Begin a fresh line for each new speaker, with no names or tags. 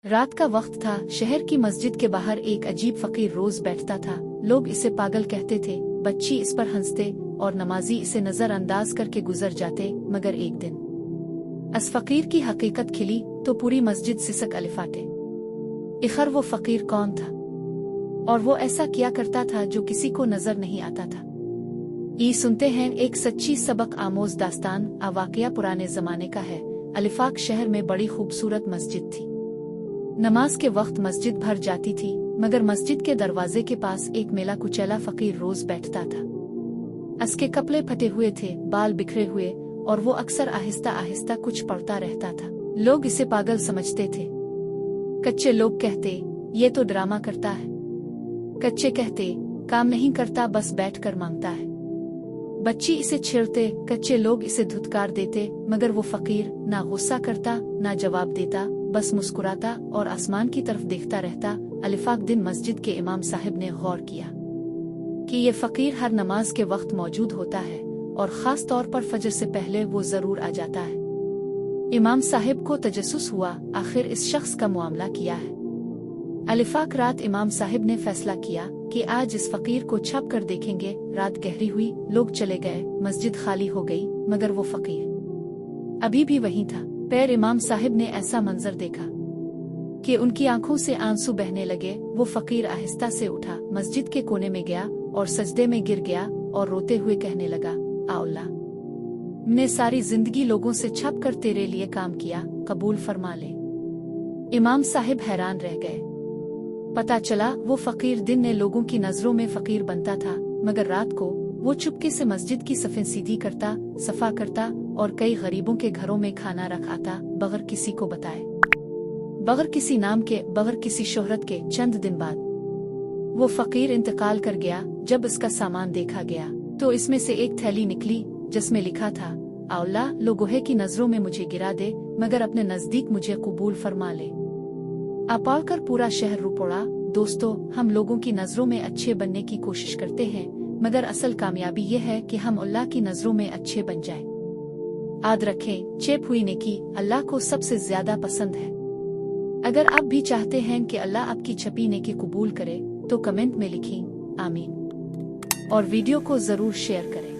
रात का वक्त था। शहर की मस्जिद के बाहर एक अजीब फकीर रोज बैठता था। लोग इसे पागल कहते थे, बच्ची इस पर हंसते और नमाजी इसे नजरअंदाज करके गुजर जाते। मगर एक दिन इस फकीर की हकीकत खिली तो पूरी मस्जिद सिसक अलिफाटे। इखर वो फकीर कौन था और वो ऐसा क्या करता था जो किसी को नजर नहीं आता था? ये सुनते हैं एक सच्ची सबक आमोज दास्तान। वाकया पुराने जमाने का है। अलिफाक शहर में बड़ी खूबसूरत मस्जिद थी। नमाज के वक्त मस्जिद भर जाती थी, मगर मस्जिद के दरवाजे के पास एक मेला कुचैला फकीर रोज बैठता था। उसके कपड़े फटे हुए थे, बाल बिखरे हुए, और वो अक्सर आहिस्ता आहिस्ता कुछ पढ़ता रहता था। लोग इसे पागल समझते थे। कच्चे लोग कहते ये तो ड्रामा करता है। कच्चे कहते काम नहीं करता, बस बैठकर मांगता है। बच्ची इसे छेड़ते, कच्चे लोग इसे धुतकार देते, मगर वो फकीर ना गुस्सा करता ना जवाब देता, बस मुस्कुराता और आसमान की तरफ देखता रहता। अलिफाक दिन मस्जिद के इमाम साहब ने गौर किया कि ये फकीर हर नमाज के वक्त मौजूद होता है और खास तौर पर फजर से पहले वो जरूर आ जाता है। इमाम साहब को तजस्सुस हुआ, आखिर इस शख्स का मामला किया है। अलिफाक रात इमाम साहब ने फैसला किया कि आज इस फकीर को छाप कर देखेंगे। रात गहरी हुई, लोग चले गए, मस्जिद खाली हो गई, मगर वो फकीर अभी भी वहीं था। पैर इमाम साहब ने ऐसा मंजर देखा कि उनकी आंखों से आंसू बहने लगे। वो फकीर आहिस्ता से उठा, मस्जिद के कोने में गया और सजदे में गिर गया और रोते हुए कहने लगा, अल्लाह, मैंने सारी जिंदगी लोगों से छप कर तेरे लिए काम किया, कबूल फरमा ले। इमाम साहब हैरान रह गए। पता चला वो फकीर दिन में लोगों की नजरों में फकीर बनता था, मगर रात को वो चुपके से मस्जिद की सफें सीधी करता, सफा करता और कई गरीबों के घरों में खाना रख आता, बगैर किसी को बताए, बगैर किसी नाम के, बगैर किसी शोहरत के। चंद दिन बाद वो फकीर इंतकाल कर गया। जब इसका सामान देखा गया तो इसमें से एक थैली निकली जिसमें लिखा था, अल्लाह, लोगों की नजरों में मुझे गिरा दे, मगर अपने नजदीक मुझे कबूल फरमा ले। पाल कर पूरा शहर रो पड़ा। दोस्तों, हम लोगों की नजरों में अच्छे बनने की कोशिश करते हैं, मगर असल कामयाबी ये है कि हम अल्लाह की नजरों में अच्छे बन जाएं। याद रखें, चेप हुई नेकी अल्लाह को सबसे ज्यादा पसंद है। अगर आप भी चाहते हैं कि अल्लाह आपकी छपी नेकी कबूल करे तो कमेंट में लिखें आमीन और वीडियो को जरूर शेयर करें।